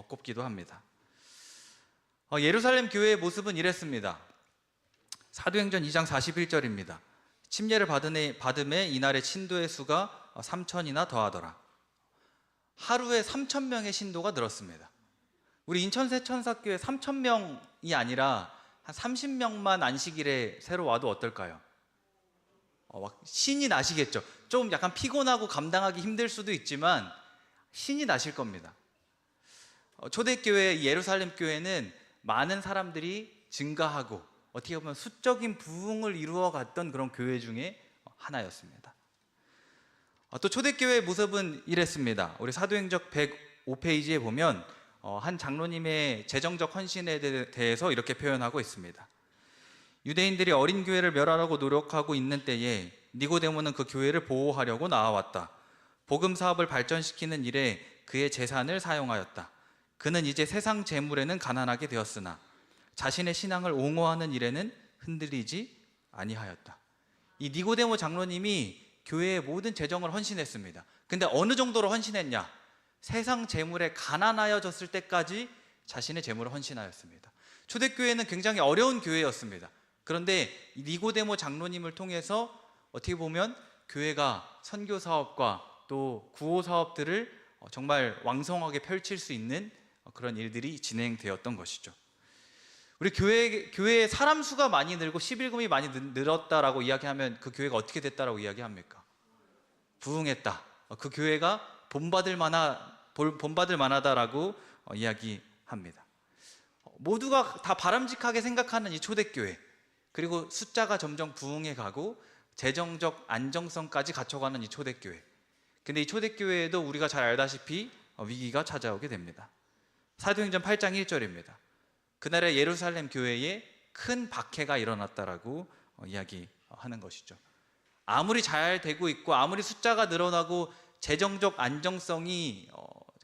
꼽기도 합니다. 예루살렘 교회의 모습은 이랬습니다. 사도행전 2장 41절입니다. 침례를 받음에 이날의 신도의 수가 3,000이나 더하더라. 하루에 3,000명의 신도가 늘었습니다. 우리 인천 세천사교회 3,000명이 아니라 한 30명만 안식일에 새로 와도 어떨까요? 막 신이 나시겠죠. 좀 약간 피곤하고 감당하기 힘들 수도 있지만 신이 나실 겁니다. 초대교회 예루살렘 교회는 많은 사람들이 증가하고 어떻게 보면 수적인 부흥을 이루어갔던 그런 교회 중에 하나였습니다. 또 초대교회의 모습은 이랬습니다. 우리 사도행전 105페이지에 보면 한 장로님의 재정적 헌신에 대해서 이렇게 표현하고 있습니다. 유대인들이 어린 교회를 멸하려고 노력하고 있는 때에 니고데모는 그 교회를 보호하려고 나아왔다. 복음 사업을 발전시키는 일에 그의 재산을 사용하였다. 그는 이제 세상 재물에는 가난하게 되었으나 자신의 신앙을 옹호하는 일에는 흔들리지 아니하였다. 이 니고데모 장로님이 교회의 모든 재정을 헌신했습니다. 근데 어느 정도로 헌신했냐? 세상 재물에 가난하여졌을 때까지 자신의 재물을 헌신하였습니다. 초대교회는 굉장히 어려운 교회였습니다. 그런데 니고데모 장로님을 통해서 어떻게 보면 교회가 선교 사업과 또 구호 사업들을 정말 왕성하게 펼칠 수 있는 그런 일들이 진행되었던 것이죠. 우리 교회에 사람 수가 많이 늘고 11금이 많이 늘었다라고 이야기하면 그 교회가 어떻게 됐다라고 이야기합니까? 부흥했다. 그 교회가 본받을 만하다라고 이야기합니다. 모두가 다 바람직하게 생각하는 이 초대교회, 그리고 숫자가 점점 부흥해 가고 재정적 안정성까지 갖춰가는 이 초대교회. 근데 이 초대교회에도 우리가 잘 알다시피 위기가 찾아오게 됩니다. 사도행전 8장 1절입니다. 그날에 예루살렘 교회에 큰 박해가 일어났다라고 이야기하는 것이죠. 아무리 잘 되고 있고 아무리 숫자가 늘어나고 재정적 안정성이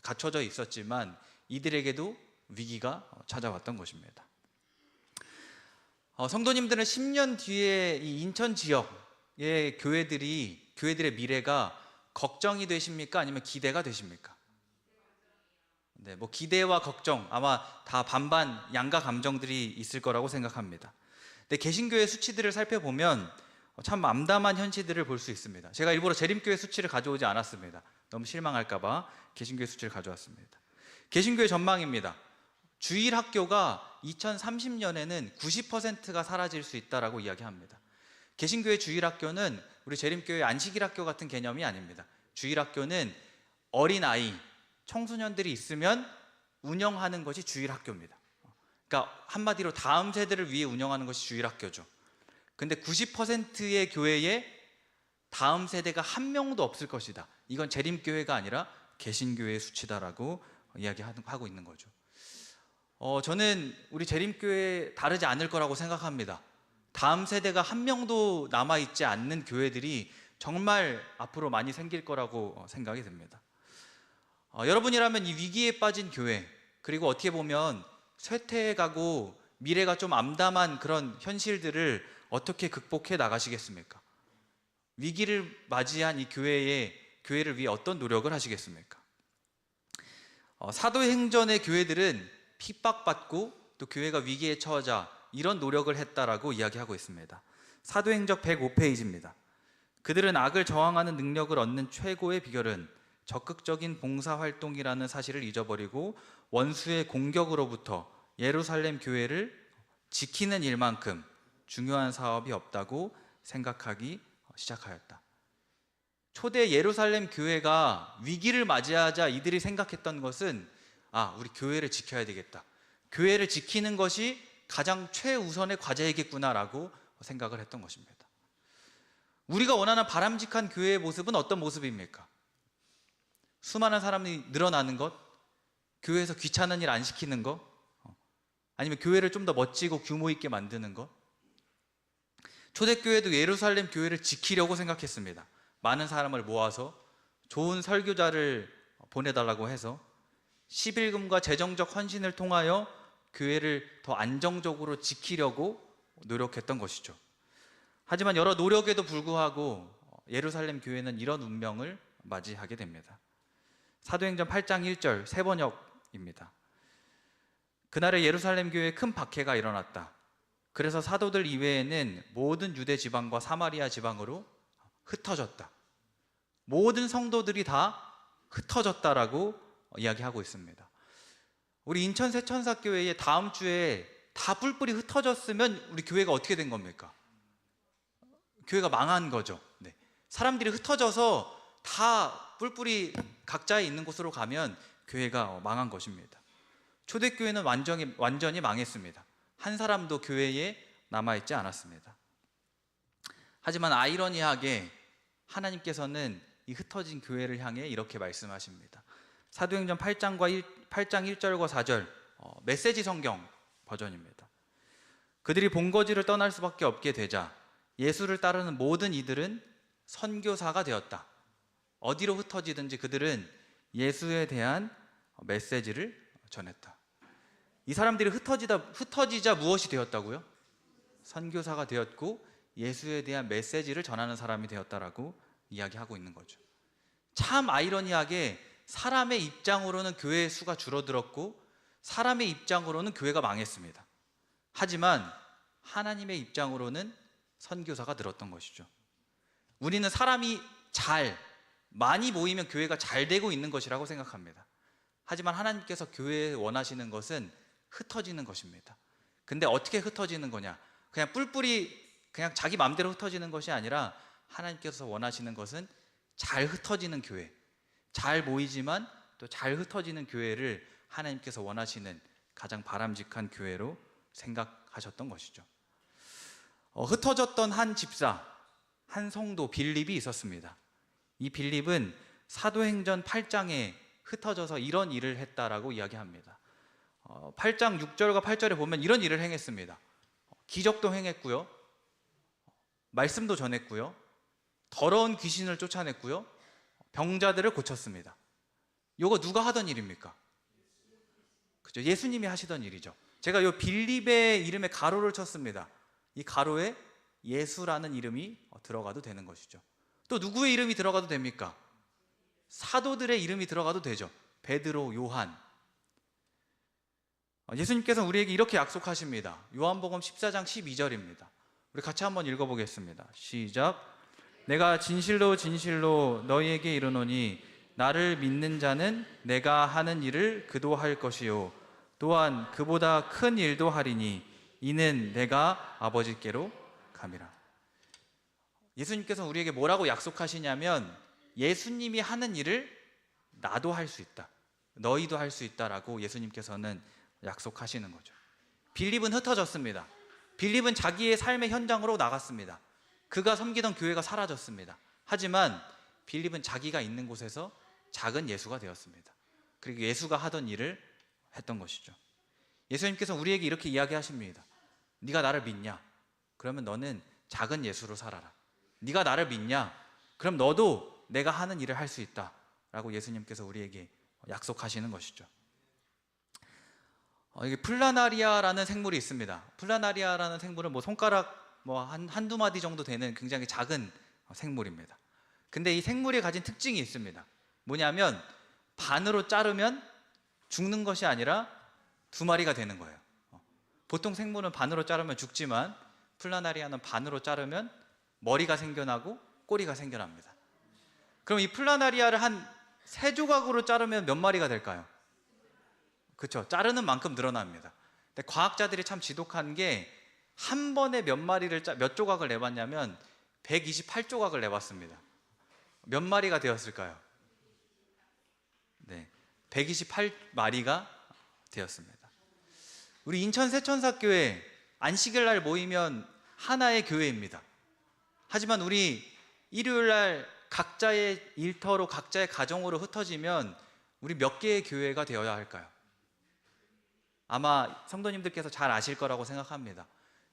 갖춰져 있었지만 이들에게도 위기가 찾아왔던 것입니다. 성도님들은 10년 뒤에 이 인천 지역의 교회들의 미래가 걱정이 되십니까? 아니면 기대가 되십니까? 네, 기대와 걱정 아마 다 반반 양가 감정들이 있을 거라고 생각합니다. 근데 개신교의 수치들을 살펴보면 참 암담한 현실들을 볼 수 있습니다. 제가 일부러 재림교회 수치를 가져오지 않았습니다. 너무 실망할까봐 개신교회 수치를 가져왔습니다. 개신교의 전망입니다. 주일학교가 2030년에는 90%가 사라질 수 있다라고 이야기합니다. 개신교의 주일학교는 우리 재림교회 안식일학교 같은 개념이 아닙니다. 주일학교는 어린아이, 청소년들이 있으면 운영하는 것이 주일학교입니다. 그러니까 한마디로 다음 세대를 위해 운영하는 것이 주일학교죠. 근데 90%의 교회에 다음 세대가 한 명도 없을 것이다. 이건 재림교회가 아니라 개신교회의 수치다라고 이야기하고 있는 거죠. 저는 우리 재림교회 다르지 않을 거라고 생각합니다. 다음 세대가 한 명도 남아있지 않는 교회들이 정말 앞으로 많이 생길 거라고 생각이 듭니다. 여러분이라면 이 위기에 빠진 교회, 그리고 어떻게 보면 쇠퇴해가고 미래가 좀 암담한 그런 현실들을 어떻게 극복해 나가시겠습니까? 위기를 맞이한 이 교회를 위해 어떤 노력을 하시겠습니까? 사도행전의 교회들은 핍박받고 또 교회가 위기에 처하자 이런 노력을 했다라고 이야기하고 있습니다. 사도행전 105페이지입니다. 그들은 악을 저항하는 능력을 얻는 최고의 비결은 적극적인 봉사활동이라는 사실을 잊어버리고 원수의 공격으로부터 예루살렘 교회를 지키는 일만큼 중요한 사업이 없다고 생각하기 시작하였다. 초대 예루살렘 교회가 위기를 맞이하자 이들이 생각했던 것은 우리 교회를 지켜야 되겠다. 교회를 지키는 것이 가장 최우선의 과제이겠구나라고 생각을 했던 것입니다. 우리가 원하는 바람직한 교회의 모습은 어떤 모습입니까? 수많은 사람이 늘어나는 것? 교회에서 귀찮은 일 안 시키는 것? 아니면 교회를 좀 더 멋지고 규모 있게 만드는 것? 초대교회도 예루살렘 교회를 지키려고 생각했습니다. 많은 사람을 모아서 좋은 설교자를 보내달라고 해서 11금과 재정적 헌신을 통하여 교회를 더 안정적으로 지키려고 노력했던 것이죠. 하지만 여러 노력에도 불구하고 예루살렘 교회는 이런 운명을 맞이하게 됩니다. 사도행전 8장 1절 세 번역입니다. 그날에 예루살렘 교회에 큰 박해가 일어났다. 그래서 사도들 이외에는 모든 유대 지방과 사마리아 지방으로 흩어졌다. 모든 성도들이 다 흩어졌다라고 이야기하고 있습니다. 우리 인천 새천사교회에 다음 주에 다 뿔뿔이 흩어졌으면 우리 교회가 어떻게 된 겁니까? 교회가 망한 거죠. 네. 사람들이 흩어져서 다 뿔뿔이 각자에 있는 곳으로 가면 교회가 망한 것입니다. 초대교회는 완전히 망했습니다. 한 사람도 교회에 남아있지 않았습니다. 하지만 아이러니하게 하나님께서는 이 흩어진 교회를 향해 이렇게 말씀하십니다. 사도행전 8장 1절과 4절 메시지 성경 버전입니다. 그들이 본거지를 떠날 수밖에 없게 되자 예수를 따르는 모든 이들은 선교사가 되었다. 어디로 흩어지든지 그들은 예수에 대한 메시지를 전했다. 이 사람들이 흩어지자 무엇이 되었다고요? 선교사가 되었고 예수에 대한 메시지를 전하는 사람이 되었다라고 이야기하고 있는 거죠. 참 아이러니하게 사람의 입장으로는 교회의 수가 줄어들었고 사람의 입장으로는 교회가 망했습니다. 하지만 하나님의 입장으로는 선교사가 늘었던 것이죠. 우리는 사람이 많이 모이면 교회가 잘 되고 있는 것이라고 생각합니다. 하지만 하나님께서 교회에 원하시는 것은 흩어지는 것입니다. 근데 어떻게 흩어지는 거냐? 그냥 뿔뿔이 그냥 자기 마음대로 흩어지는 것이 아니라 하나님께서 원하시는 것은 잘 흩어지는 교회, 잘 모이지만 또 잘 흩어지는 교회를 하나님께서 원하시는 가장 바람직한 교회로 생각하셨던 것이죠. 흩어졌던 한 집사, 한 성도 빌립이 있었습니다. 이 빌립은 사도행전 8장에 흩어져서 이런 일을 했다라고 이야기합니다. 8장 6절과 8절에 보면 이런 일을 행했습니다. 기적도 행했고요, 말씀도 전했고요, 더러운 귀신을 쫓아냈고요, 병자들을 고쳤습니다. 이거 누가 하던 일입니까? 그죠? 예수님이 하시던 일이죠. 제가 이 빌립의 이름에 가로를 쳤습니다. 이 가로에 예수라는 이름이 들어가도 되는 것이죠. 또 누구의 이름이 들어가도 됩니까? 사도들의 이름이 들어가도 되죠. 베드로, 요한. 예수님께서는 우리에게 이렇게 약속하십니다. 요한복음 14장 12절입니다. 우리 같이 한번 읽어보겠습니다. 시작. 내가 진실로 진실로 너희에게 이르노니 나를 믿는 자는 내가 하는 일을 그도 할 것이요 또한 그보다 큰 일도 하리니 이는 내가 아버지께로 감이라. 예수님께서 우리에게 뭐라고 약속하시냐면 예수님이 하는 일을 나도 할 수 있다, 너희도 할 수 있다라고 예수님께서는 약속하시는 거죠. 빌립은 흩어졌습니다. 빌립은 자기의 삶의 현장으로 나갔습니다. 그가 섬기던 교회가 사라졌습니다. 하지만 빌립은 자기가 있는 곳에서 작은 예수가 되었습니다. 그리고 예수가 하던 일을 했던 것이죠. 예수님께서 우리에게 이렇게 이야기하십니다. 네가 나를 믿냐? 그러면 너는 작은 예수로 살아라. 네가 나를 믿냐? 그럼 너도 내가 하는 일을 할 수 있다 라고 예수님께서 우리에게 약속하시는 것이죠. 이게 플라나리아라는 생물이 있습니다. 플라나리아라는 생물은 손가락 한두 마디 정도 되는 굉장히 작은 생물입니다. 근데 이 생물이 가진 특징이 있습니다. 뭐냐면 반으로 자르면 죽는 것이 아니라 두 마리가 되는 거예요. 보통 생물은 반으로 자르면 죽지만 플라나리아는 반으로 자르면 머리가 생겨나고 꼬리가 생겨납니다. 그럼 이 플라나리아를 한 3조각으로 자르면 몇 마리가 될까요? 그렇죠. 자르는 만큼 늘어납니다. 근데 과학자들이 참 지독한 게 한 번에 몇 조각을 내봤냐면 128조각을 내봤습니다. 몇 마리가 되었을까요? 네, 128마리가 되었습니다. 우리 인천 새천사교회 안식일 날 모이면 하나의 교회입니다. 하지만 우리 일요일 날 각자의 일터로 각자의 가정으로 흩어지면 우리 몇 개의 교회가 되어야 할까요? 아마 성도님들께서 잘 아실 거라고 생각합니다.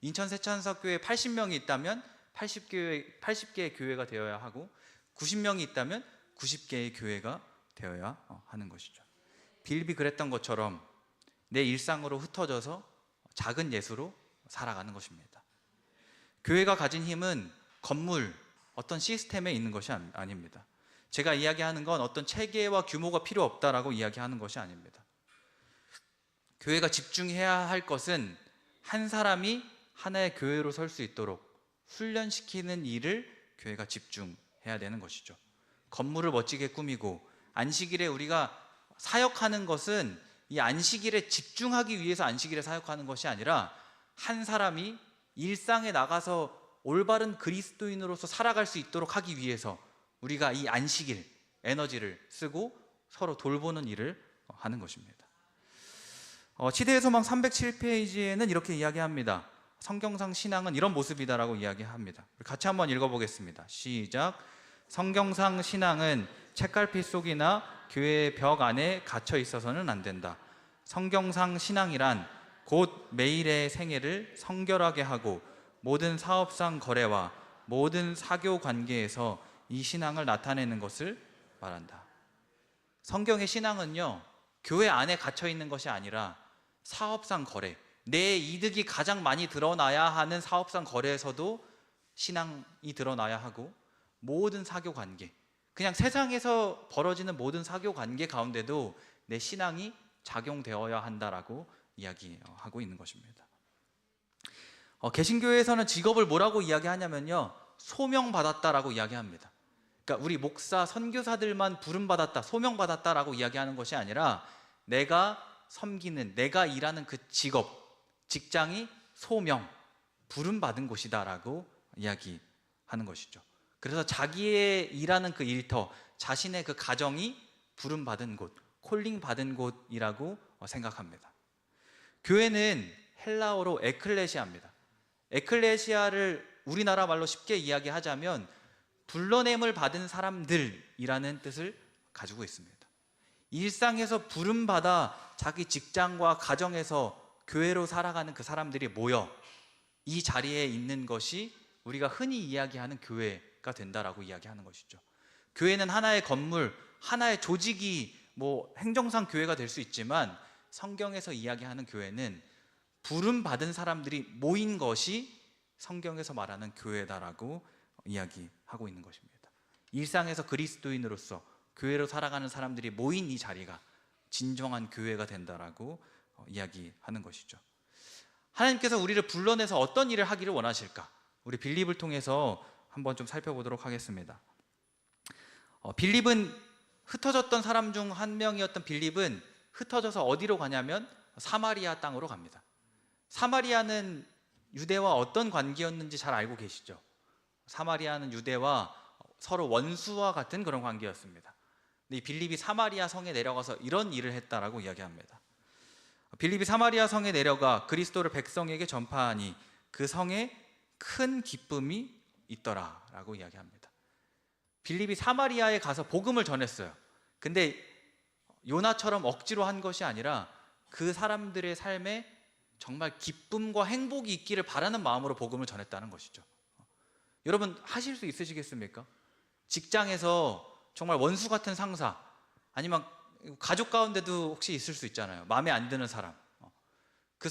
인천 새천사교회에 80명이 있다면 80개의 교회가 되어야 하고 90명이 있다면 90개의 교회가 되어야 하는 것이죠. 빌립이 그랬던 것처럼 내 일상으로 흩어져서 작은 예수로 살아가는 것입니다. 교회가 가진 힘은 건물, 어떤 시스템에 있는 것이 아닙니다. 제가 이야기하는 건 어떤 체계와 규모가 필요 없다라고 이야기하는 것이 아닙니다. 교회가 집중해야 할 것은 한 사람이 하나의 교회로 설 수 있도록 훈련시키는 일을 교회가 집중해야 되는 것이죠. 건물을 멋지게 꾸미고 안식일에 우리가 사역하는 것은 이 안식일에 집중하기 위해서 안식일에 사역하는 것이 아니라 한 사람이 일상에 나가서 올바른 그리스도인으로서 살아갈 수 있도록 하기 위해서 우리가 이 안식일 에너지를 쓰고 서로 돌보는 일을 하는 것입니다. 시대의 소망 307페이지에는 이렇게 이야기합니다. 성경상 신앙은 이런 모습이다라고 이야기합니다. 같이 한번 읽어보겠습니다. 시작. 성경상 신앙은 책갈피 속이나 교회의 벽 안에 갇혀 있어서는 안 된다. 성경상 신앙이란 곧 매일의 생애를 성결하게 하고 모든 사업상 거래와 모든 사교 관계에서 이 신앙을 나타내는 것을 말한다. 성경의 신앙은요, 교회 안에 갇혀 있는 것이 아니라 사업상 거래, 내 이득이 가장 많이 드러나야 하는 사업상 거래에서도 신앙이 드러나야 하고, 모든 사교 관계, 그냥 세상에서 벌어지는 모든 사교 관계 가운데도 내 신앙이 작용되어야 한다라고 이야기하고 있는 것입니다. 개신교에서는 직업을 뭐라고 이야기하냐면요, 소명받았다라고 이야기합니다. 그러니까 우리 목사, 선교사들만 부름받았다, 소명받았다라고 이야기하는 것이 아니라 내가 섬기는, 내가 일하는 그 직업, 직장이 소명, 부름받은 곳이다라고 이야기하는 것이죠. 그래서 자기의 일하는 그 일터, 자신의 그 가정이 부름받은 곳, 콜링받은 곳이라고 생각합니다. 교회는 헬라어로 에클레시아입니다. 에클레시아를 우리나라 말로 쉽게 이야기하자면 불러냄을 받은 사람들이라는 뜻을 가지고 있습니다. 일상에서 부름받아 자기 직장과 가정에서 교회로 살아가는 그 사람들이 모여 이 자리에 있는 것이 우리가 흔히 이야기하는 교회가 된다라고 이야기하는 것이죠. 교회는 하나의 건물, 하나의 조직이 행정상 교회가 될 수 있지만 성경에서 이야기하는 교회는 부름받은 사람들이 모인 것이 성경에서 말하는 교회다라고 이야기하고 있는 것입니다. 일상에서 그리스도인으로서 교회로 살아가는 사람들이 모인 이 자리가 진정한 교회가 된다라고 이야기하는 것이죠. 하나님께서 우리를 불러내서 어떤 일을 하기를 원하실까? 우리 빌립을 통해서 한번 좀 살펴보도록 하겠습니다. 빌립은 흩어졌던 사람 중 한 명이었던 빌립은 흩어져서 어디로 가냐면 사마리아 땅으로 갑니다. 사마리아는 유대와 어떤 관계였는지 잘 알고 계시죠? 사마리아는 유대와 서로 원수와 같은 그런 관계였습니다. 근데 이 빌립이 사마리아 성에 내려가서 이런 일을 했다라고 이야기합니다. 빌립이 사마리아 성에 내려가 그리스도를 백성에게 전파하니 그 성에 큰 기쁨이 있더라라고 이야기합니다. 빌립이 사마리아에 가서 복음을 전했어요. 근데 요나처럼 억지로 한 것이 아니라 그 사람들의 삶에 정말 기쁨과 행복이 있기를 바라는 마음으로 복음을 전했다는 것이죠. 여러분 하실 수 있으시겠습니까? 직장에서 정말 원수 같은 상사, 아니면 가족 가운데도 혹시 있을 수 있잖아요. 마음에 안 드는 사람, 그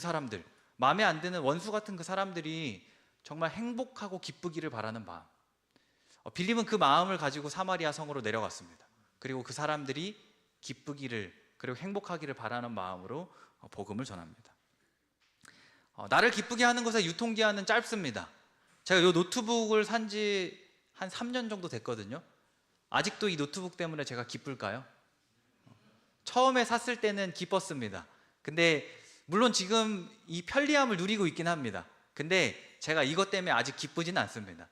사람들, 마음에 안 드는 원수 같은 그 사람들이 정말 행복하고 기쁘기를 바라는 마음. 빌립은 그 마음을 가지고 사마리아 성으로 내려갔습니다. 그리고 그 사람들이 기쁘기를, 그리고 행복하기를 바라는 마음으로 복음을 전합니다. 나를 기쁘게 하는 것의 유통기한은 짧습니다. 제가 이 노트북을 산 지 한 3년 정도 됐거든요. 아직도 이 노트북 때문에 제가 기쁠까요? 처음에 샀을 때는 기뻤습니다. 근데 물론 지금 이 편리함을 누리고 있긴 합니다. 근데 제가 이것 때문에 아직 기쁘지는 않습니다.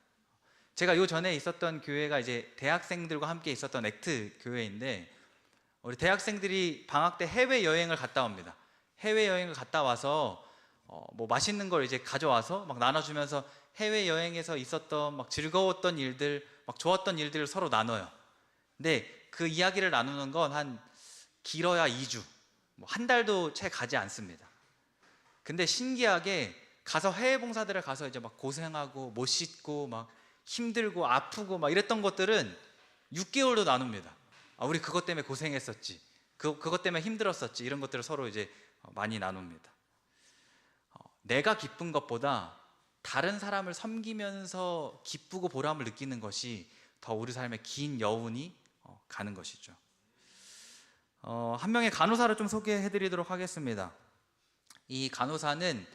제가 요 전에 있었던 교회가 이제 대학생들과 함께 있었던 액트 교회인데, 우리 대학생들이 방학 때 해외 여행을 갔다 옵니다. 해외 여행을 갔다 와서 맛있는 걸 이제 가져와서 막 나눠주면서 해외 여행에서 있었던 막 즐거웠던 일들, 막 좋았던 일들을 서로 나눠요. 근데 그 이야기를 나누는 건 한 길어야 2주, 한 달도 채 가지 않습니다. 근데 신기하게 가서 해외 봉사들을 가서 이제 막 고생하고 못 씻고 막 힘들고 아프고 막 이랬던 것들은 6개월도 나눕니다. 우리 그것 때문에 고생했었지, 그것 때문에 힘들었었지, 이런 것들을 서로 이제 많이 나눕니다. 내가 기쁜 것보다 다른 사람을 섬기면서 기쁘고 보람을 느끼는 것이 더 우리 삶에 긴 여운이 가는 것이죠. 한 명의 간호사를 좀 소개해 드리도록 하겠습니다. 이 간호사는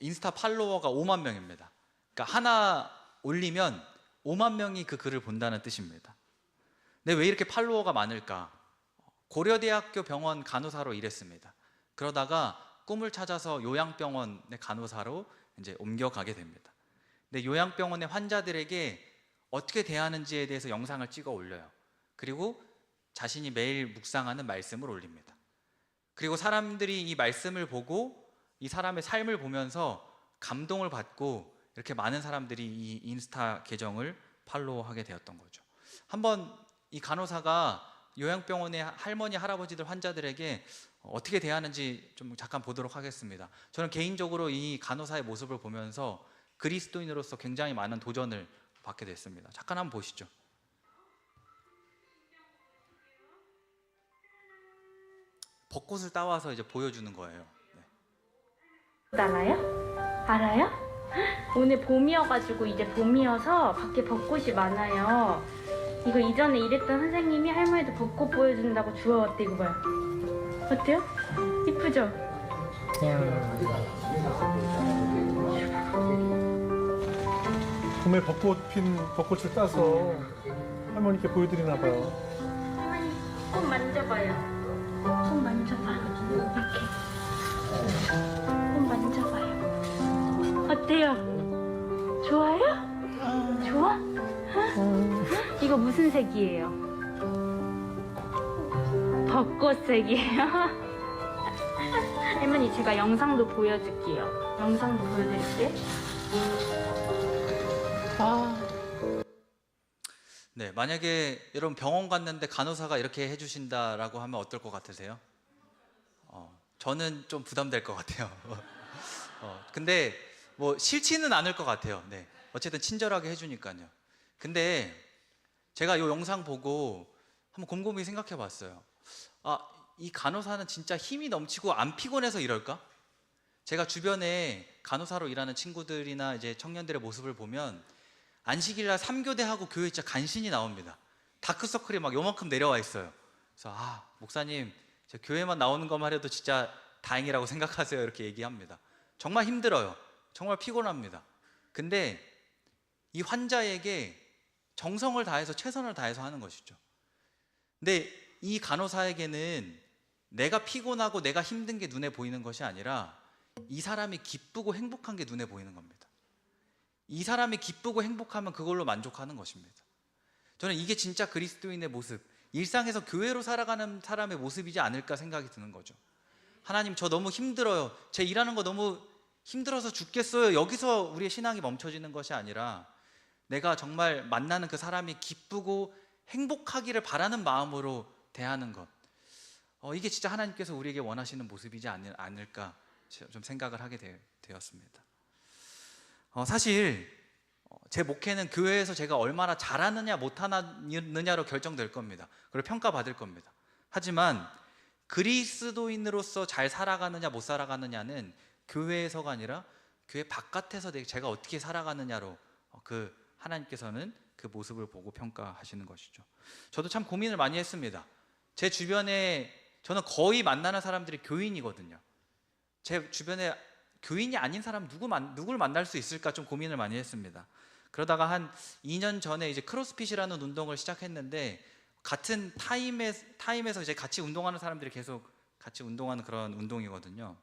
인스타 팔로워가 5만 명입니다. 그러니까 하나 올리면 5만 명이 그 글을 본다는 뜻입니다. 근데 왜 이렇게 팔로워가 많을까? 고려대학교 병원 간호사로 일했습니다. 그러다가 꿈을 찾아서 요양병원의 간호사로 이제 옮겨가게 됩니다. 근데 요양병원의 환자들에게 어떻게 대하는지에 대해서 영상을 찍어 올려요. 그리고 자신이 매일 묵상하는 말씀을 올립니다. 그리고 사람들이 이 말씀을 보고 이 사람의 삶을 보면서 감동을 받고 이렇게 많은 사람들이 이 인스타 계정을 팔로우하게 되었던 거죠. 한번 이 간호사가 요양병원의 할머니, 할아버지들 환자들에게 어떻게 대하는지 좀 잠깐 보도록 하겠습니다. 저는 개인적으로 이 간호사의 모습을 보면서 그리스도인으로서 굉장히 많은 도전을 받게 됐습니다. 잠깐 한번 보시죠. 벚꽃을 따와서 이제 보여주는 거예요. 네. 알아요? 알아요? 오늘 봄이어가지고 이제 봄이어서 밖에 벚꽃이 많아요. 이거 이전에 일했던 선생님이 할머니도 벚꽃 보여준다고 주워왔대. 이거 봐요. 어때요? 이쁘죠? 봄에 벚꽃을 따서 할머니께 보여드리나 봐요. 할머니 꽃 만져봐요. 꽃 만져봐. 이렇게. 꽃 만져봐요. 어때요? 좋아요? 좋아? 이거 무슨 색이에요? 벚꽃색이에요. 할머니 제가 영상도 보여줄게요. 영상도 보여드릴게요. 네, 만약에 여러분 병원 갔는데 간호사가 이렇게 해주신다라고 하면 어떨 것 같으세요? 저는 좀 부담될 것 같아요. 근데 뭐 싫지는 않을 것 같아요. 네, 어쨌든 친절하게 해주니까요. 근데 제가 이 영상 보고 한번 곰곰이 생각해 봤어요. 이 간호사는 진짜 힘이 넘치고 안 피곤해서 이럴까? 제가 주변에 간호사로 일하는 친구들이나 이제 청년들의 모습을 보면 안식일날 3교대하고 교회 진짜 간신히 나옵니다. 다크서클이 막 요만큼 내려와 있어요. 그래서 목사님 저 교회만 나오는 것만 해도 진짜 다행이라고 생각하세요. 이렇게 얘기합니다. 정말 힘들어요. 정말 피곤합니다. 근데 이 환자에게 정성을 다해서 최선을 다해서 하는 것이죠. 근데 이 간호사에게는 내가 피곤하고 내가 힘든 게 눈에 보이는 것이 아니라 이 사람이 기쁘고 행복한 게 눈에 보이는 겁니다. 이 사람이 기쁘고 행복하면 그걸로 만족하는 것입니다. 저는 이게 진짜 그리스도인의 모습, 일상에서 교회로 살아가는 사람의 모습이지 않을까 생각이 드는 거죠. 하나님 저 너무 힘들어요. 제 일하는 거 너무 힘들어서 죽겠어요. 여기서 우리의 신앙이 멈춰지는 것이 아니라 내가 정말 만나는 그 사람이 기쁘고 행복하기를 바라는 마음으로 대하는 것. 이게 진짜 하나님께서 우리에게 원하시는 모습이지 않을까 좀 생각을 하게 되었습니다. 사실 제 목회는 교회에서 제가 얼마나 잘하느냐 못하느냐로 결정될 겁니다. 그리고 평가받을 겁니다. 하지만 그리스도인으로서 잘 살아가느냐 못 살아가느냐는 교회에서가 아니라 교회 바깥에서 제가 어떻게 살아가느냐로 그 하나님께서는 그 모습을 보고 평가하시는 것이죠. 저도 참 고민을 많이 했습니다. 제 주변에 저는 거의 만나는 사람들이 교인이거든요. 제 주변에 교인이 아닌 사람 누굴 만날 수 있을까 좀 고민을 많이 했습니다. 그러다가 한 2년 전에 이제 크로스핏이라는 운동을 시작했는데 같은 타임에서 이제 같이 운동하는 사람들이 계속 같이 운동하는 그런 운동이거든요.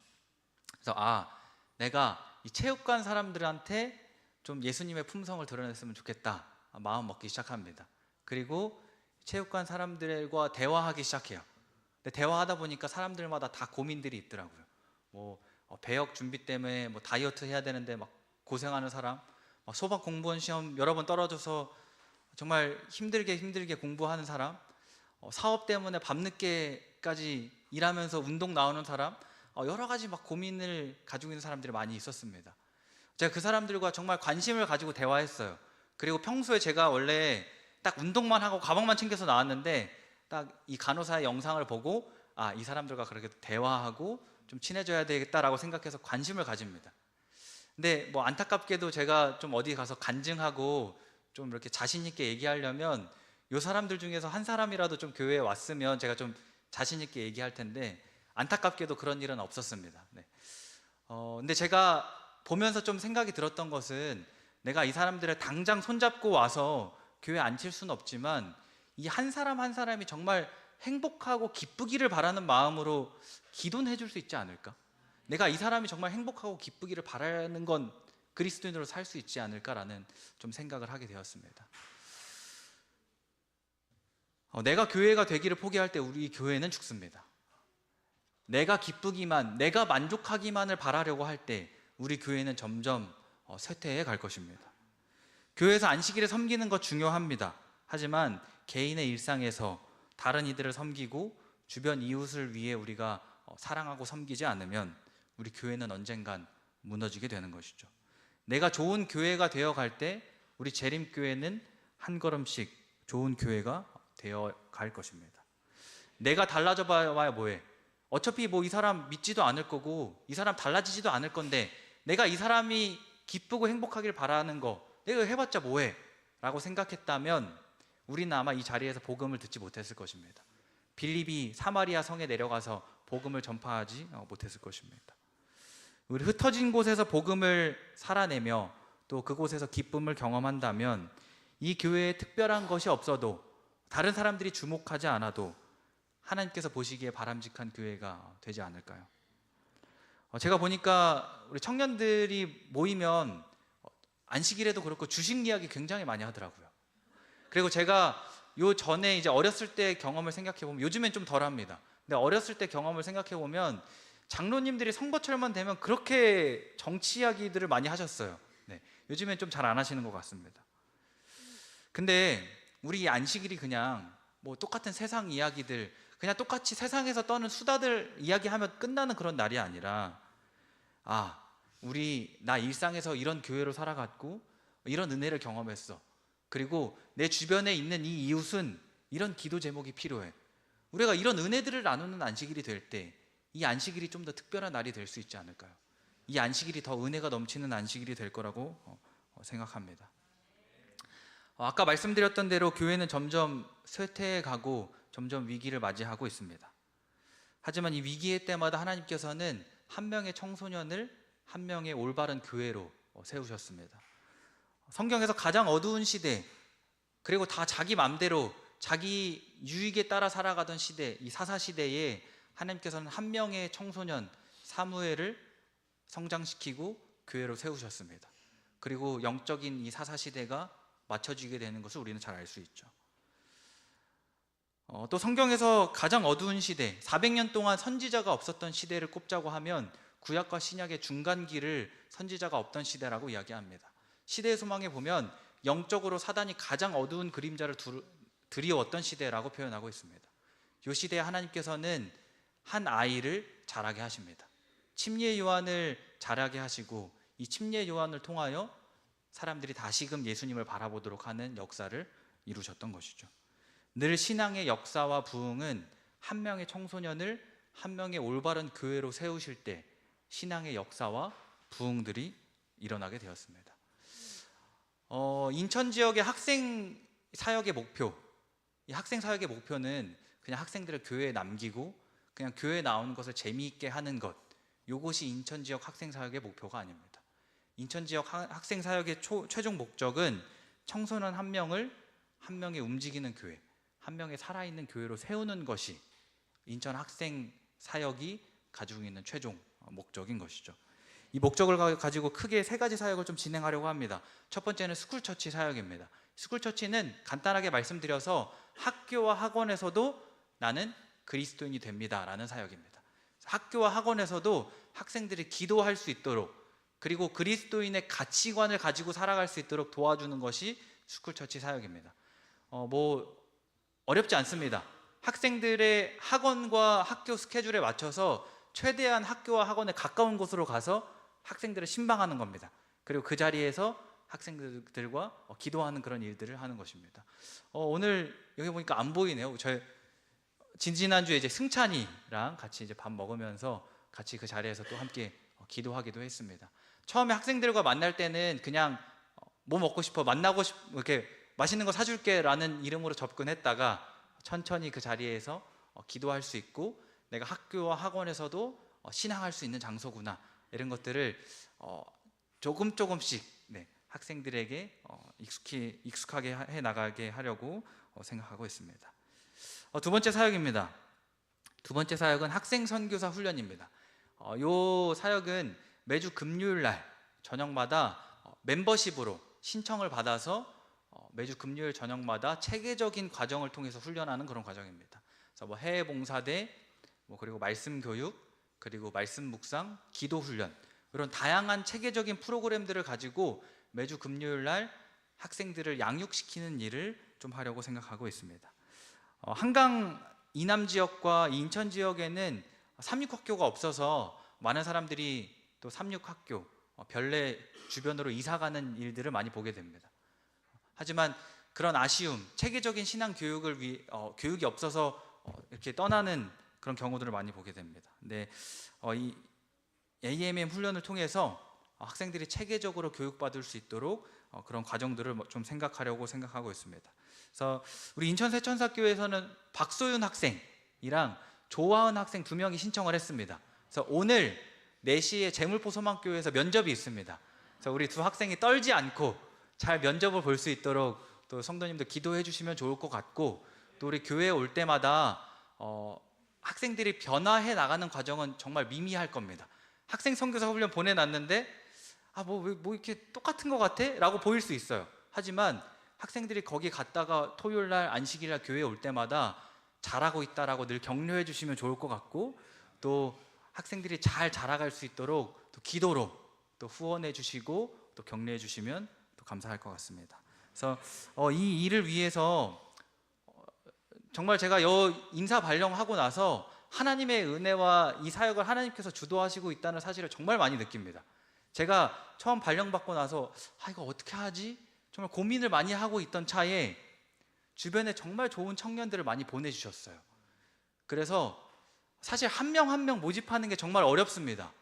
그래서 내가 이 체육관 사람들한테 좀 예수님의 품성을 드러냈으면 좋겠다 마음 먹기 시작합니다. 그리고 체육관 사람들과 대화하기 시작해요. 근데 대화하다 보니까 사람들마다 다 고민들이 있더라고요. 배역 준비 때문에 다이어트 해야 되는데 막 고생하는 사람, 소방 공무원 시험 여러 번 떨어져서 정말 힘들게 공부하는 사람, 사업 때문에 밤늦게까지 일하면서 운동 나오는 사람, 여러 가지 막 고민을 가지고 있는 사람들이 많이 있었습니다. 제가 그 사람들과 정말 관심을 가지고 대화했어요. 그리고 평소에 제가 원래 딱 운동만 하고 가방만 챙겨서 나왔는데 딱 이 간호사의 영상을 보고 이 사람들과 그렇게 대화하고 좀 친해져야 되겠다라고 생각해서 관심을 가집니다. 근데 안타깝게도 제가 좀 어디 가서 간증하고 좀 이렇게 자신 있게 얘기하려면 이 사람들 중에서 한 사람이라도 좀 교회에 왔으면 제가 좀 자신 있게 얘기할 텐데 안타깝게도 그런 일은 없었습니다. 네. 근데 제가 보면서 좀 생각이 들었던 것은 내가 이 사람들을 당장 손잡고 와서 교회에 앉힐 수는 없지만 이 한 사람 한 사람이 정말 행복하고 기쁘기를 바라는 마음으로 기도는 해줄 수 있지 않을까? 내가 이 사람이 정말 행복하고 기쁘기를 바라는 건 그리스도인으로 살 수 있지 않을까라는 좀 생각을 하게 되었습니다. 내가 교회가 되기를 포기할 때 우리 교회는 죽습니다. 내가 기쁘기만, 내가 만족하기만을 바라려고 할 때 우리 교회는 점점 쇠퇴해 갈 것입니다. 교회에서 안식일에 섬기는 것 중요합니다. 하지만 개인의 일상에서 다른 이들을 섬기고 주변 이웃을 위해 우리가 사랑하고 섬기지 않으면 우리 교회는 언젠간 무너지게 되는 것이죠. 내가 좋은 교회가 되어 갈 때 우리 재림교회는 한 걸음씩 좋은 교회가 되어 갈 것입니다. 내가 달라져 봐야 뭐해? 어차피 뭐 이 사람 믿지도 않을 거고 이 사람 달라지지도 않을 건데 내가 이 사람이 기쁘고 행복하길 바라는 거 내가 해봤자 뭐해? 라고 생각했다면 우리는 아마 이 자리에서 복음을 듣지 못했을 것입니다. 빌립이 사마리아 성에 내려가서 복음을 전파하지 못했을 것입니다. 우리 흩어진 곳에서 복음을 살아내며 또 그곳에서 기쁨을 경험한다면 이 교회에 특별한 것이 없어도 다른 사람들이 주목하지 않아도 하나님께서 보시기에 바람직한 교회가 되지 않을까요? 제가 보니까 우리 청년들이 모이면 안식일에도 그렇고 주식 이야기 굉장히 많이 하더라고요. 그리고 제가 요 전에 이제 어렸을 때 경험을 생각해 보면 요즘엔 좀 덜합니다. 근데 어렸을 때 경험을 생각해 보면 장로님들이 선거철만 되면 그렇게 정치 이야기들을 많이 하셨어요. 네, 요즘엔 좀 잘 안 하시는 것 같습니다. 근데 우리 이 안식일이 그냥 뭐 똑같은 세상 이야기들 그냥 똑같이 세상에서 떠는 수다들 이야기하면 끝나는 그런 날이 아니라 나 일상에서 이런 교회로 살아갔고 이런 은혜를 경험했어. 그리고 내 주변에 있는 이 이웃은 이런 기도 제목이 필요해. 우리가 이런 은혜들을 나누는 안식일이 될 때 이 안식일이 좀 더 특별한 날이 될 수 있지 않을까요? 이 안식일이 더 은혜가 넘치는 안식일이 될 거라고 생각합니다. 아까 말씀드렸던 대로 교회는 점점 쇠퇴해 가고 점점 위기를 맞이하고 있습니다. 하지만 이 위기의 때마다 하나님께서는 한 명의 청소년을 한 명의 올바른 교회로 세우셨습니다. 성경에서 가장 어두운 시대 그리고 다 자기 맘대로 자기 유익에 따라 살아가던 시대, 이 사사시대에 하나님께서는 한 명의 청소년 사무엘을 성장시키고 교회로 세우셨습니다. 그리고 영적인 이 사사시대가 맞춰지게 되는 것을 우리는 잘 알 수 있죠. 또 성경에서 가장 어두운 시대, 400년 동안 선지자가 없었던 시대를 꼽자고 하면 구약과 신약의 중간기를 선지자가 없던 시대라고 이야기합니다. 시대의 소망에 보면 영적으로 사단이 가장 어두운 그림자를 드리웠던 시대라고 표현하고 있습니다. 이 시대에 하나님께서는 한 아이를 자라게 하십니다. 침례 요한을 자라게 하시고 이 침례 요한을 통하여 사람들이 다시금 예수님을 바라보도록 하는 역사를 이루셨던 것이죠. 늘 신앙의 역사와 부흥은 한 명의 청소년을 한 명의 올바른 교회로 세우실 때 신앙의 역사와 부흥들이 일어나게 되었습니다. 인천 지역의 학생 사역의 목표, 이 학생 사역의 목표는 그냥 학생들을 교회에 남기고 그냥 교회에 나오는 것을 재미있게 하는 것, 이것이 인천 지역 학생 사역의 목표가 아닙니다. 인천 지역 학생 사역의 최종 목적은 청소년 한 명을 한 명의 움직이는 교회, 한 명의 살아있는 교회로 세우는 것이 인천 학생 사역이 가지고 있는 최종 목적인 것이죠. 이 목적을 가지고 크게 세 가지 사역을 좀 진행하려고 합니다. 첫 번째는 스쿨처치 사역입니다. 스쿨처치는 간단하게 말씀드려서 학교와 학원에서도 나는 그리스도인이 됩니다 라는 사역입니다. 학교와 학원에서도 학생들이 기도할 수 있도록 그리고 그리스도인의 가치관을 가지고 살아갈 수 있도록 도와주는 것이 스쿨처치 사역입니다. 어렵지 않습니다. 학생들의 학원과 학교 스케줄에 맞춰서 최대한 학교와 학원에 가까운 곳으로 가서 학생들을 신방하는 겁니다. 그리고 그 자리에서 학생들과 기도하는 그런 일들을 하는 것입니다. 오늘 여기 보니까 안 보이네요. 지난주에 이제 승찬이랑 같이 이제 밥 먹으면서 같이 그 자리에서 또 함께 기도하기도 했습니다. 처음에 학생들과 만날 때는 그냥 뭐 먹고 싶어, 만나고 싶어, 이렇게 맛있는 거 사줄게 라는 이름으로 접근했다가 천천히 그 자리에서 기도할 수 있고 내가 학교와 학원에서도 신앙할 수 있는 장소구나, 이런 것들을 조금씩 학생들에게 익숙하게 해 나가게 하려고 생각하고 있습니다. 두 번째 사역입니다. 두 번째 사역은 학생 선교사 훈련입니다. 이 사역은 매주 금요일 날 저녁마다 멤버십으로 신청을 받아서 매주 금요일 저녁마다 체계적인 과정을 통해서 훈련하는 그런 과정입니다. 그래서 뭐 해외 봉사대, 그리고 말씀 교육, 그리고 말씀 묵상, 기도 훈련, 이런 다양한 체계적인 프로그램들을 가지고 매주 금요일 날 학생들을 양육시키는 일을 좀 하려고 생각하고 있습니다. 한강 이남 지역과 인천 지역에는 삼육학교가 없어서 많은 사람들이 또 삼육학교, 별내 주변으로 이사가는 일들을 많이 보게 됩니다. 하지만 그런 아쉬움, 체계적인 신앙 교육이 없어서 이렇게 떠나는 그런 경우들을 많이 보게 됩니다. 근데 이 AMM 훈련을 통해서 학생들이 체계적으로 교육받을 수 있도록 그런 과정들을 좀 생각하고 있습니다. 그래서 우리 인천 세천사교에서는 박소윤 학생이랑 조하은 학생 2명이 신청을 했습니다. 그래서 오늘 4시에 재물포소망교회에서 면접이 있습니다. 그래서 우리 두 학생이 떨지 않고 잘 면접을 볼 수 있도록 또 성도님들 기도해 주시면 좋을 것 같고, 또 우리 교회에 올 때마다 학생들이 변화해 나가는 과정은 정말 미미할 겁니다. 학생 선교사 훈련 보내놨는데 뭐 이렇게 똑같은 것 같아? 라고 보일 수 있어요. 하지만 학생들이 거기 갔다가 토요일날 안식일날 교회에 올 때마다 잘하고 있다라고 늘 격려해 주시면 좋을 것 같고, 또 학생들이 잘 자라갈 수 있도록 또 기도로 또 후원해 주시고 또 격려해 주시면 또 감사할 것 같습니다. 그래서 이 일을 위해서 정말 제가 인사 발령하고 나서 하나님의 은혜와 이 사역을 하나님께서 주도하시고 있다는 사실을 정말 많이 느낍니다. 제가 처음 발령받고 나서 이거 어떻게 하지? 정말 고민을 많이 하고 있던 차에 주변에 정말 좋은 청년들을 많이 보내주셨어요. 그래서 사실 한 명 한 명 모집하는 게 정말 어렵습니다.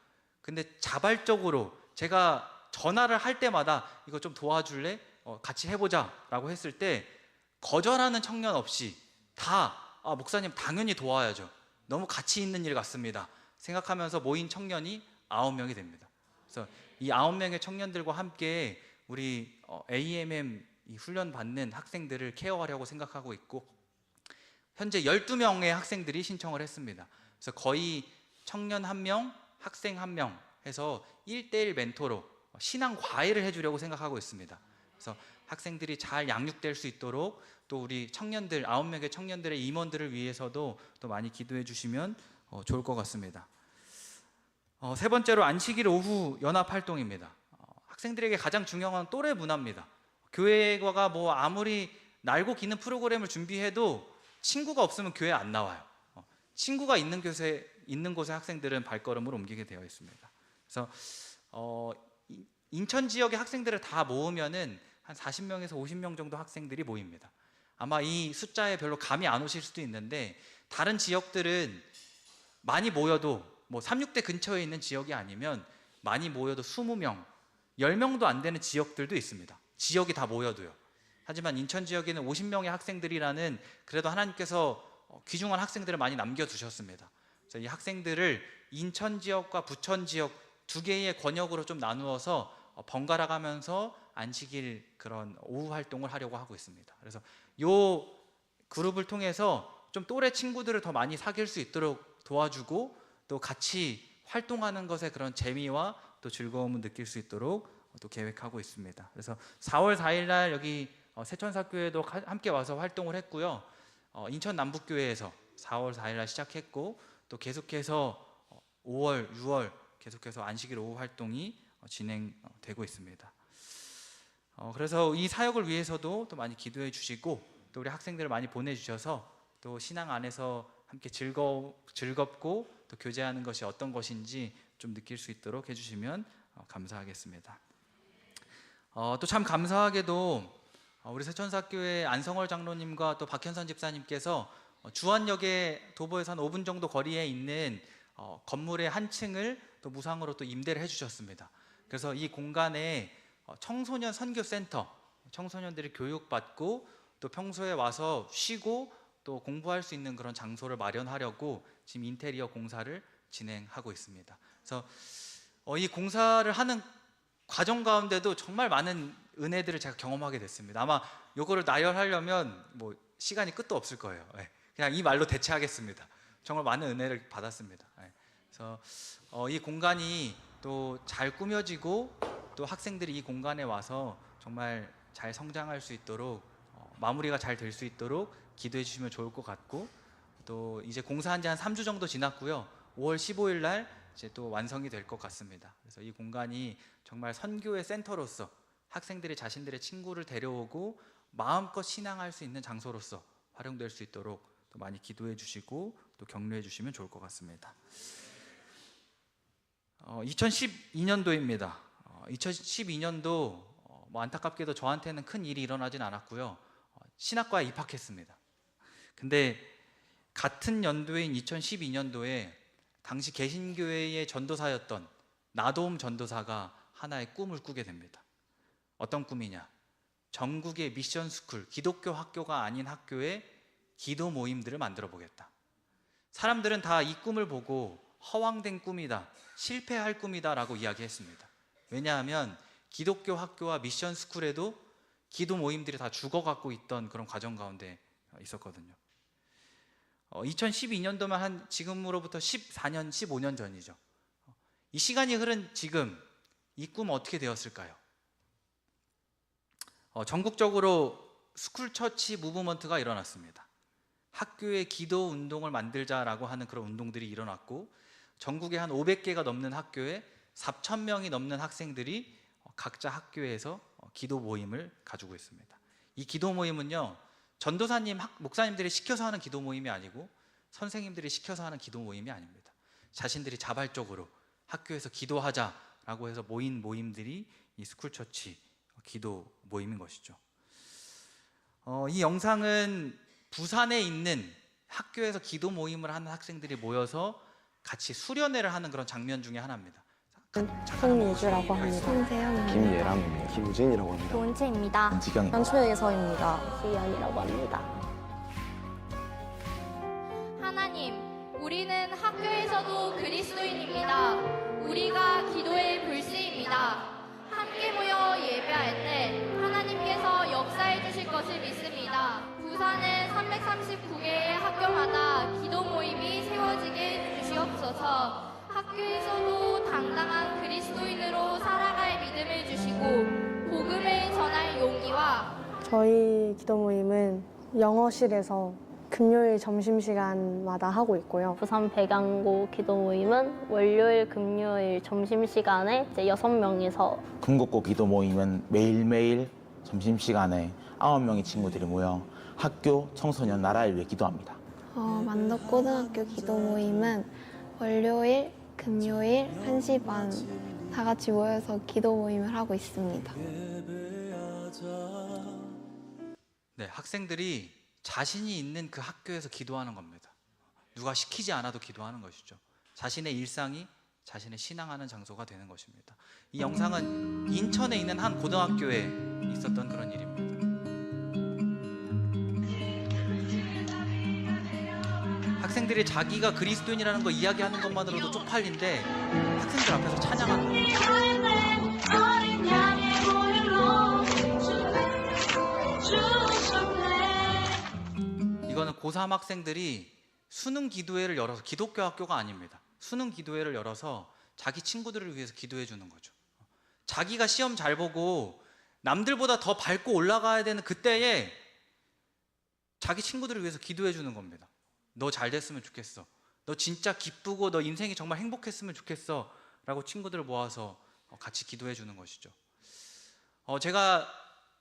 근데 자발적으로 제가 전화를 할 때마다 이거 좀 도와줄래? 같이 해보자 라고 했을 때 거절하는 청년 없이 다 목사님 당연히 도와야죠, 너무 가치 있는 일 같습니다 생각하면서 모인 청년이 9명이 됩니다. 그래서 이 9명의 청년들과 함께 우리 AMM 이 훈련 받는 학생들을 케어하려고 생각하고 있고, 현재 12명의 학생들이 신청을 했습니다. 그래서 거의 청년 1명, 학생 1명 해서 1:1 멘토로 신앙 과외를 해주려고 생각하고 있습니다. 그래서 학생들이 잘 양육될 수 있도록 또 우리 청년들 9명의 청년들의 임원들을 위해서도 또 많이 기도해 주시면 좋을 것 같습니다. 세 번째로 안식일 오후 연합 활동입니다. 학생들에게 가장 중요한 건 또래 문화입니다. 교회가 아무리 날고 기는 프로그램을 준비해도 친구가 없으면 교회 안 나와요. 친구가 있는 곳에 학생들은 발걸음을 옮기게 되어 있습니다. 그래서 인천 지역의 학생들을 다 모으면은 한 40명에서 50명 정도 학생들이 모입니다. 아마 이 숫자에 별로 감이 안 오실 수도 있는데, 다른 지역들은 많이 모여도 36대 근처에 있는 지역이 아니면 많이 모여도 20명, 10명도 안 되는 지역들도 있습니다. 지역이 다 모여도요. 하지만 인천 지역에는 50명의 학생들이라는 그래도 하나님께서 귀중한 학생들을 많이 남겨두셨습니다. 그래서 이 학생들을 인천 지역과 부천 지역 2개의 권역으로 좀 나누어서 번갈아 가면서 안식일 그런 오후 활동을 하려고 하고 있습니다. 그래서 이 그룹을 통해서 좀 또래 친구들을 더 많이 사귈 수 있도록 도와주고, 또 같이 활동하는 것에 그런 재미와 또 즐거움을 느낄 수 있도록 또 계획하고 있습니다. 그래서 4월 4일 날 여기 세천사교회도 함께 와서 활동을 했고요. 인천 남북교회에서 4월 4일 날 시작했고, 또 계속해서 5월, 6월 계속해서 안식일 오후 활동이 진행되고 있습니다. 그래서 이 사역을 위해서도 또 많이 기도해 주시고, 또 우리 학생들을 많이 보내주셔서 또 신앙 안에서 함께 즐겁고 또 교제하는 것이 어떤 것인지 좀 느낄 수 있도록 해주시면 감사하겠습니다. 또 참 감사하게도 우리 세천사교회 안성월 장로님과 또 박현선 집사님께서 주안역에 도보에서 한 5분 정도 거리에 있는 건물의 한 층을 또 무상으로 또 임대를 해주셨습니다. 그래서 이 공간에 청소년 선교센터, 청소년들이 교육받고 또 평소에 와서 쉬고 또 공부할 수 있는 그런 장소를 마련하려고 지금 인테리어 공사를 진행하고 있습니다. 그래서 이 공사를 하는 과정 가운데도 정말 많은 은혜들을 제가 경험하게 됐습니다. 아마 요거를 나열하려면 뭐 시간이 끝도 없을 거예요. 예. 그냥 이 말로 대체하겠습니다. 정말 많은 은혜를 받았습니다. 예. 그래서 이 공간이 또 잘 꾸며지고 또 학생들이 이 공간에 와서 정말 잘 성장할 수 있도록 마무리가 잘 될 수 있도록 기도해 주시면 좋을 것 같고, 또 이제 공사한 지 한 3주 정도 지났고요. 5월 15일 날 이제 또 완성이 될 것 같습니다. 그래서 이 공간이 정말 선교의 센터로서 학생들이 자신들의 친구를 데려오고 마음껏 신앙할 수 있는 장소로서 활용될 수 있도록 또 많이 기도해 주시고 또 격려해 주시면 좋을 것 같습니다. 2012년도입니다. 2012년도 뭐 안타깝게도 저한테는 큰 일이 일어나진 않았고요. 신학과에 입학했습니다. 근데 같은 연도인 2012년도에 당시 개신교회의 전도사였던 나도움 전도사가 하나의 꿈을 꾸게 됩니다. 어떤 꿈이냐? 전국의 미션 스쿨, 기독교 학교가 아닌 학교에 기도 모임들을 만들어 보겠다. 사람들은 다 이 꿈을 보고 허황된 꿈이다, 실패할 꿈이다 라고 이야기했습니다. 왜냐하면 기독교 학교와 미션 스쿨에도 기도 모임들이 다 죽어갖고 있던 그런 과정 가운데 있었거든요. 2012년도면 한 지금으로부터 14년, 15년 전이죠. 이 시간이 흐른 지금 이 꿈은 어떻게 되었을까요? 전국적으로 스쿨처치 무브먼트가 일어났습니다. 학교에 기도 운동을 만들자라고 하는 그런 운동들이 일어났고, 전국에 한 500개가 넘는 학교에 4,000명이 넘는 학생들이 각자 학교에서 기도 모임을 가지고 있습니다. 이 기도 모임은요, 전도사님, 목사님들이 시켜서 하는 기도 모임이 아니고 선생님들이 시켜서 하는 기도 모임이 아닙니다. 자신들이 자발적으로 학교에서 기도하자라고 해서 모인 모임들이 이 스쿨처치 기도 모임인 것이죠. 이 영상은 부산에 있는 학교에서 기도 모임을 하는 학생들이 모여서 같이 수련회를 하는 그런 장면 중에 하나입니다. 송유주라고 합니다. 손세영입니다. 김예람입니다. 김우진이라고 합니다. 조은채입니다. 은지경입니다. 현초예서입니다. 시연이라고 합니다. 하나님, 우리는 학교에서도 그리스도인입니다. 우리가 기도의 불씨입니다. 함께 모여 예배할 때 하나님께서 역사해 주실 것을 믿습니다. 부산은 339개의 학교마다 기도 모임이 세워지게 주시옵소서. 학교에서도 당당한 그리스도인으로 살아갈 믿음을 주시고 복음을 전할 용기와 저희 기도 모임은 영어실에서 금요일 점심시간마다 하고 있고요. 부산 백양고 기도 모임은 월요일, 금요일 점심시간에 이제 6명이서 금곡고 기도 모임은 매일매일 점심시간에 9명의 친구들이 모여 학교, 청소년, 나라를 위해 기도합니다. 만덕고등학교 기도 모임은 월요일, 금요일 1시 반 다 같이 모여서 기도 모임을 하고 있습니다. 네, 학생들이 자신이 있는 그 학교에서 기도하는 겁니다. 누가 시키지 않아도 기도하는 것이죠. 자신의 일상이 자신의 신앙하는 장소가 되는 것입니다. 이 영상은 인천에 있는 한 고등학교에 있었던 그런 일입니다. 학생들이 자기가 그리스도인이라는 거 이야기하는 것만으로도 쪽팔린데 학생들 앞에서 찬양하는 겁니다. 이거는 고3 학생들이 수능 기도회를 열어서, 기독교 학교가 아닙니다. 수능 기도회를 열어서 자기 친구들을 위해서 기도해 주는 거죠. 자기가 시험 잘 보고 남들보다 더 밟고 올라가야 되는 그때에 자기 친구들을 위해서 기도해 주는 겁니다. 너 잘 됐으면 좋겠어. 너 진짜 기쁘고 너 인생이 정말 행복했으면 좋겠어. 라고 친구들을 모아서 같이 기도해 주는 것이죠. 제가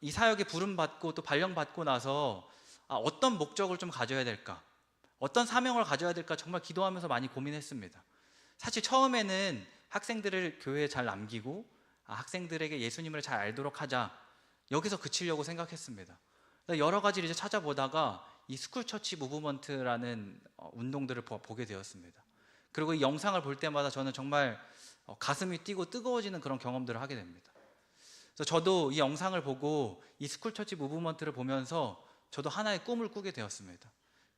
이 사역에 부름받고 또 발령받고 나서 어떤 목적을 좀 가져야 될까? 어떤 사명을 가져야 될까? 정말 기도하면서 많이 고민했습니다. 사실 처음에는 학생들을 교회에 잘 남기고 학생들에게 예수님을 잘 알도록 하자, 여기서 그치려고 생각했습니다. 여러 가지를 이제 찾아보다가 이 스쿨처치 무브먼트라는 운동들을 보게 되었습니다. 그리고 이 영상을 볼 때마다 저는 정말 가슴이 뛰고 뜨거워지는 그런 경험들을 하게 됩니다. 그래서 저도 이 영상을 보고 이 스쿨처치 무브먼트를 보면서 저도 하나의 꿈을 꾸게 되었습니다.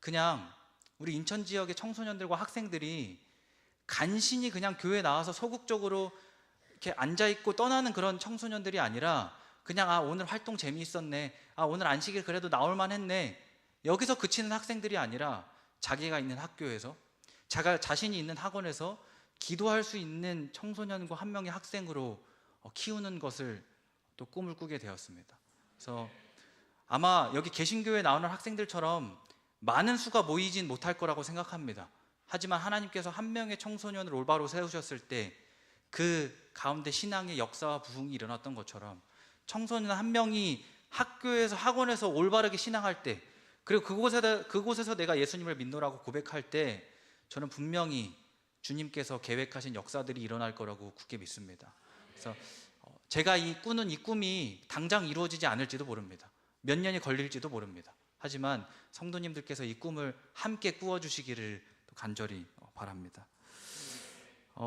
그냥 우리 인천 지역의 청소년들과 학생들이 간신히 그냥 교회 나와서 소극적으로 이렇게 앉아있고 떠나는 그런 청소년들이 아니라 그냥 오늘 활동 재미있었네, 오늘 안식일 그래도 나올만 했네, 여기서 그치는 학생들이 아니라 자기가 있는 학교에서, 자신이 있는 학원에서 기도할 수 있는 청소년과 한 명의 학생으로 키우는 것을 또 꿈을 꾸게 되었습니다. 그래서 아마 여기 개신교에 나오는 학생들처럼 많은 수가 모이진 못할 거라고 생각합니다. 하지만 하나님께서 한 명의 청소년을 올바로 세우셨을 때 그 가운데 신앙의 역사와 부흥이 일어났던 것처럼 청소년 한 명이 학교에서 학원에서 올바르게 신앙할 때, 그리고 그곳에서 내가 예수님을 믿노라고 고백할 때 저는 분명히 주님께서 계획하신 역사들이 일어날 거라고 굳게 믿습니다. 그래서 제가 꾸는 이 꿈이 당장 이루어지지 않을지도 모릅니다. 몇 년이 걸릴지도 모릅니다. 하지만 성도님들께서 이 꿈을 함께 꾸어주시기를 간절히 바랍니다.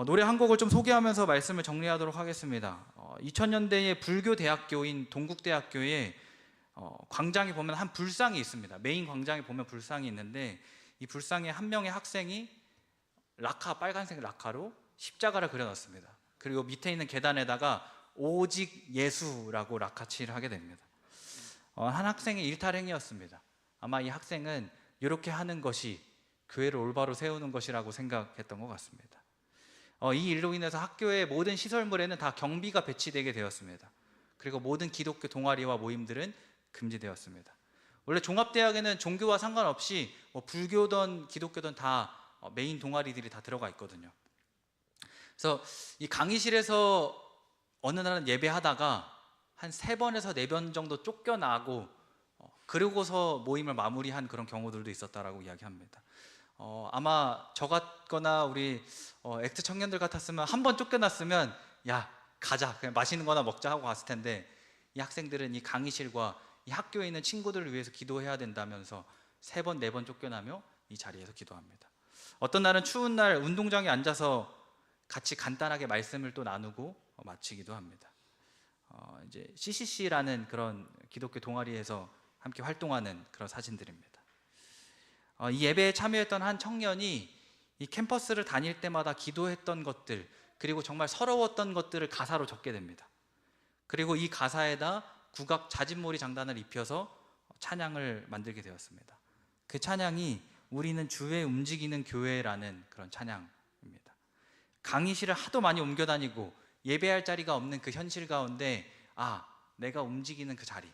노래 한 곡을 좀 소개하면서 말씀을 정리하도록 하겠습니다. 2000년대의 불교 대학교인 동국대학교에 광장에 보면 한 불상이 있습니다. 메인 광장에 보면 불상이 있는데 이 불상에 한 명의 학생이 빨간색 락카로 십자가를 그려놨습니다. 그리고 밑에 있는 계단에다가 오직 예수라고 락카칠을 하게 됩니다. 한 학생의 일탈행위였습니다. 아마 이 학생은 이렇게 하는 것이 교회를 올바로 세우는 것이라고 생각했던 것 같습니다. 이 일로 인해서 학교의 모든 시설물에는 다 경비가 배치되게 되었습니다. 그리고 모든 기독교 동아리와 모임들은 금지되었습니다. 원래 종합대학에는 종교와 상관없이 불교든 기독교든 다 메인 동아리들이 다 들어가 있거든요. 그래서 이 강의실에서 어느 날은 예배하다가 한 3번에서 4번 정도 쫓겨나고 그러고서 모임을 마무리한 그런 경우들도 있었다라고 이야기합니다. 아마 저 같거나 우리 액트 청년들 같았으면 한 번 쫓겨났으면 야 가자, 그냥 맛있는 거나 먹자 하고 갔을 텐데, 이 학생들은 이 강의실과 이 학교에 있는 친구들을 위해서 기도해야 된다면서 3번, 4번 쫓겨나며 이 자리에서 기도합니다. 어떤 날은 추운 날 운동장에 앉아서 같이 간단하게 말씀을 또 나누고 마치기도 합니다. 이제 CCC라는 그런 기독교 동아리에서 함께 활동하는 그런 사진들입니다. 이 예배에 참여했던 한 청년이 이 캠퍼스를 다닐 때마다 기도했던 것들, 그리고 정말 서러웠던 것들을 가사로 적게 됩니다. 그리고 이 가사에다 국악 자진몰이 장단을 입혀서 찬양을 만들게 되었습니다. 그 찬양이 우리는 주의 움직이는 교회라는 그런 찬양입니다. 강의실을 하도 많이 옮겨 다니고 예배할 자리가 없는 그 현실 가운데 내가 움직이는 그 자리,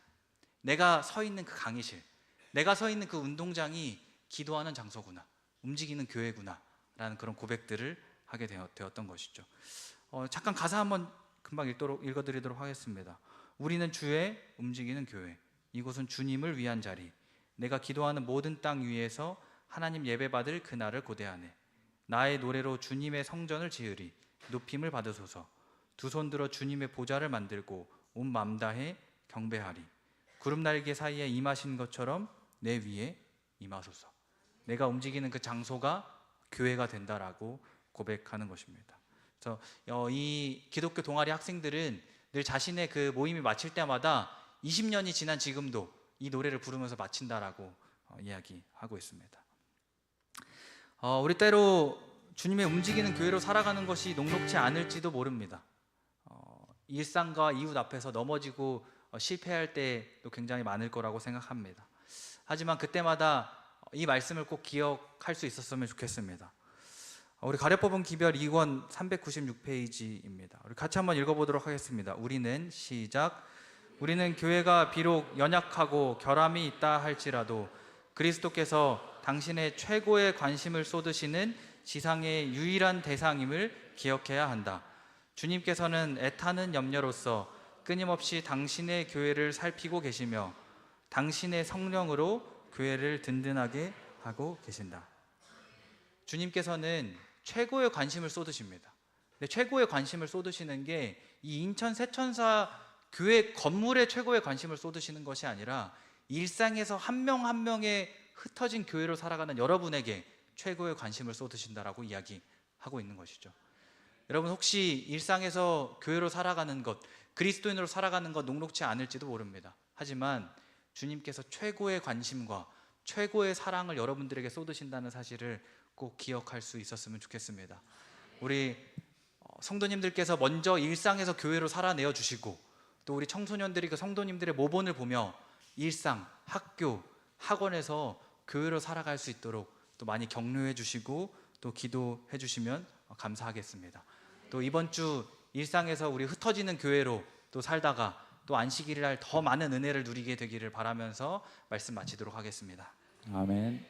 내가 서 있는 그 강의실, 내가 서 있는 그 운동장이 기도하는 장소구나, 움직이는 교회구나 라는 그런 고백들을 하게 되었던 것이죠. 잠깐 가사 한번 금방 읽어드리도록 하겠습니다. 우리는 주의 움직이는 교회, 이곳은 주님을 위한 자리, 내가 기도하는 모든 땅 위에서 하나님 예배받을 그날을 고대하네. 나의 노래로 주님의 성전을 지으리, 높임을 받으소서. 두 손 들어 주님의 보좌를 만들고 온 맘 다해 경배하리. 구름 날개 사이에 임하신 것처럼 내 위에 임하소서. 내가 움직이는 그 장소가 교회가 된다라고 고백하는 것입니다. 그래서 이 기독교 동아리 학생들은 늘 자신의 그 모임이 마칠 때마다 20년이 지난 지금도 이 노래를 부르면서 마친다라고 이야기하고 있습니다. 우리 때로 주님의 움직이는 교회로 살아가는 것이 녹록지 않을지도 모릅니다. 일상과 이웃 앞에서 넘어지고 실패할 때도 굉장히 많을 거라고 생각합니다. 하지만 그때마다 이 말씀을 꼭 기억할 수 있었으면 좋겠습니다. 우리 가려법은 기별 2권 396페이지입니다. 우리 같이 한번 읽어보도록 하겠습니다. 우리는 교회가 비록 연약하고 결함이 있다 할지라도 그리스도께서 당신의 최고의 관심을 쏟으시는 지상의 유일한 대상임을 기억해야 한다. 주님께서는 애타는 염려로서 끊임없이 당신의 교회를 살피고 계시며 당신의 성령으로 교회를 든든하게 하고 계신다. 주님께서는 최고의 관심을 쏟으십니다. 근데 최고의 관심을 쏟으시는 게 이 인천 새천사 교회 건물에 최고의 관심을 쏟으시는 것이 아니라 일상에서 한 명 한 명의 흩어진 교회로 살아가는 여러분에게 최고의 관심을 쏟으신다라고 이야기하고 있는 것이죠. 여러분 혹시 일상에서 교회로 살아가는 것, 그리스도인으로 살아가는 것 녹록지 않을지도 모릅니다. 하지만 주님께서 최고의 관심과 최고의 사랑을 여러분들에게 쏟으신다는 사실을 꼭 기억할 수 있었으면 좋겠습니다. 우리 성도님들께서 먼저 일상에서 교회로 살아내어 주시고, 또 우리 청소년들이 그 성도님들의 모본을 보며 일상, 학교, 학원에서 교회로 살아갈 수 있도록 또 많이 격려해 주시고 또 기도해 주시면 감사하겠습니다. 또 이번 주 일상에서 우리 흩어지는 교회로 또 살다가 또 안식일을 날 더 많은 은혜를 누리게 되기를 바라면서 말씀 마치도록 하겠습니다. 아멘.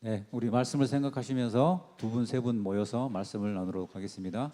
네, 우리 말씀을 생각하시면서 두 분, 세 분 모여서 말씀을 나누도록 하겠습니다.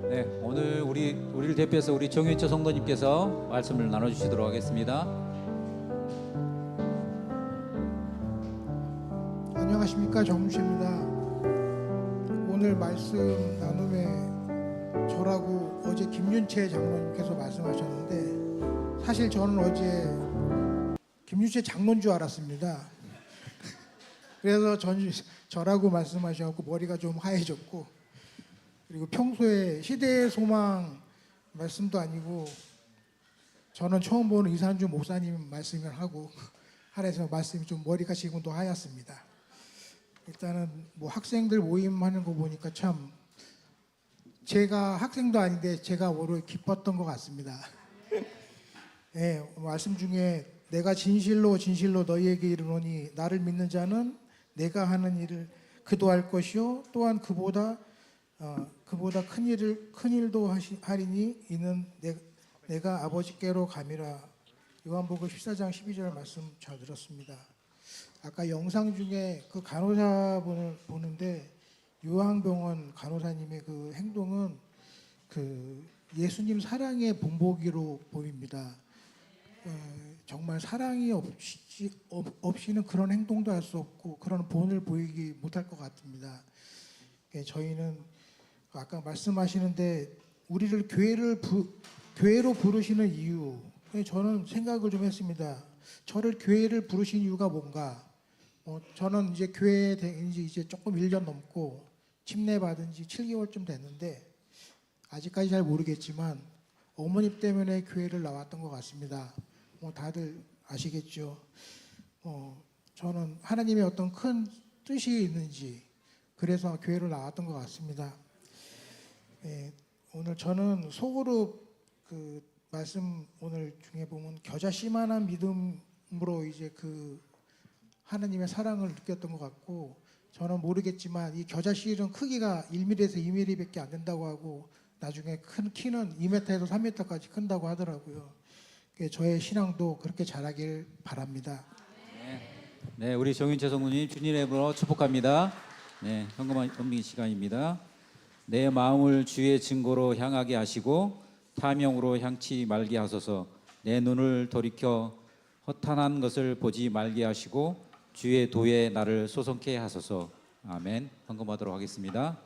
네, 오늘 우리를 대표해서 우리 정윤철 성도님께서 말씀을 나눠주시도록 하겠습니다. 안녕하십니까, 정무씨입니다. 오늘 말씀 나눔에 저라고 어제 김윤채 장로님께서 말씀하셨는데 사실 저는 어제 김윤채 장로인 줄 알았습니다. 그래서 저라고 말씀하셔서 머리가 좀 하얘졌고, 그리고 평소에 시대의 소망 말씀도 아니고 저는 처음 보는 이산주 목사님 말씀을 하고 하래서 말씀이 좀 머리가 지금 더 하얗습니다. 일단은 뭐 학생들 모임하는 거 보니까 참 제가 학생도 아닌데 제가 오히려 기뻤던 것 같습니다. 네, 말씀 중에 내가 진실로 너희에게 이르노니 나를 믿는 자는 내가 하는 일을 그도 할 것이요 또한 그보다 큰 일도 하리니 이는 내가 아버지께로 감이라. 요한복음 14장 12절 말씀 잘 들었습니다. 아까 영상 중에 그 간호사분을 보는데 요한병원 간호사님의 그 행동은 그 예수님 사랑의 본보기로 보입니다. 정말 사랑이 없이는 그런 행동도 할 수 없고 그런 본을 보이기 못할 것 같습니다. 저희는 아까 말씀하시는데 우리를 교회로 부르시는 이유, 저는 생각을 좀 했습니다. 저를 교회를 부르신 이유가 뭔가? 저는 이제 교회에 된 지 이제 조금 1년 넘고 침례 받은 지 7개월쯤 됐는데 아직까지 잘 모르겠지만 어머님 때문에 교회를 나왔던 것 같습니다. 다들 아시겠죠. 저는 하나님의 어떤 큰 뜻이 있는지 그래서 교회를 나왔던 것 같습니다. 오늘 저는 속으로 그 말씀 오늘 중에 보면 겨자씨만한 믿음으로 이제 그 하나님의 사랑을 느꼈던 것 같고, 저는 모르겠지만 이 겨자씨는 크기가 1mm에서 2mm밖에 안 된다고 하고 나중에 큰 키는 2m에서 3m까지 큰다고 하더라고요. 저의 신앙도 그렇게 자라길 바랍니다. 네, 우리 정윤채 성모님 주님의 이름으로 축복합니다. 네, 현금화 헌금 시간입니다. 내 마음을 주의 증거로 향하게 하시고 탐욕으로 향치 말게 하소서. 내 눈을 돌이켜 허탄한 것을 보지 말게 하시고 주의 도에 나를 소성케 하소서. 아멘. 헌금하도록 하겠습니다.